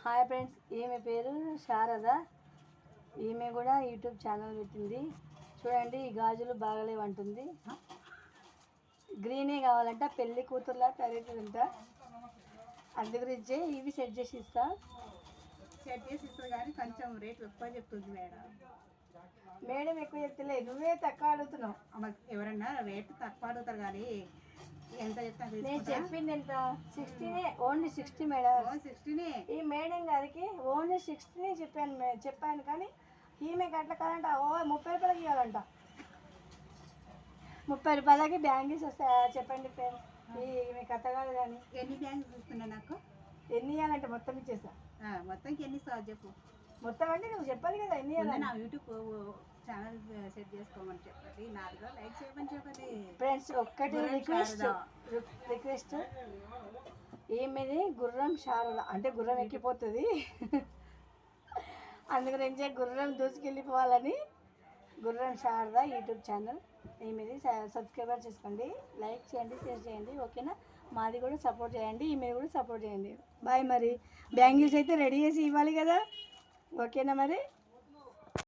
Hi friends, ఈమె పేరు శారద. ఈమె కూడా యూట్యూబ్ ఛానల్ పెట్టింది. చూడండి, ఈ గాజులు బాగలేవంటుంది. గ్రీనే కావాలంట, పెళ్ళి కూతురులా తరుగుతుందంట. అందు గురించి ఇవి సెట్ చేసి ఇస్తా. కానీ కొంచెం రేట్ ఎక్కువ చెప్తుంది మేడం. మేడం ఎక్కువ చెప్తలే, నువ్వే తక్కువ అడుగుతున్నావు. ఎవరన్నా రేటు తక్కువ అడుగుతారు కానీ ఎంత చెప్తాను. నేను చెప్పింది ఎంత? 60నే, ఓన్లీ 60 మేడం. 60నే. ఈ మేడం గారికి ఓన్లీ 60నే చెప్పాను కానీ ఈమెకి అట్లా కాదంట. 30 రూపాయలకి ఇవ్వాలంట. 30 రూపాయలకి బ్యాంగిల్స్ వస్తాయా చెప్పండి ఫ్రెండ్స్. ఈమె కథ కాదు కానీ. ఎన్ని బ్యాంగిల్స్ ఇస్తున్నా నాకు? ఎన్ని ఇవ్వాలంటే మొత్తం ఇచ్చేస్తా. మొత్తంకి ఎన్ని ఇస్తావు చెప్పు. మొత్తం అంటే నువ్వు చెప్పాలి కదా ఎన్ని ఇవ్వాలి. నా యూట్యూబ్ ఛానల్ సెట్ చేసుకోమని చెప్పండి, నాలుగు లైక్ చేయమని చెప్పండి ఫ్రెండ్స్. ఒక్కటి రిక్వెస్ట్, ఈమెది గుర్రం శారద అంటే గుర్రం ఎక్కిపోతుంది. అందుగురించి గుర్రం దూసుకెళ్ళిపోవాలని గుర్రం శారద యూట్యూబ్ ఛానల్. ఈమెది సబ్స్క్రైబర్ చేసుకోండి, లైక్ చేయండి, షేర్ చేయండి. ఓకేనా? మాది కూడా సపోర్ట్ చేయండి, ఈమెది కూడా సపోర్ట్ చేయండి. బాయ్. మరి బ్యాంగిల్స్ అయితే రెడీ చేసి ఇవ్వాలి కదా. ఓకేనా మరి?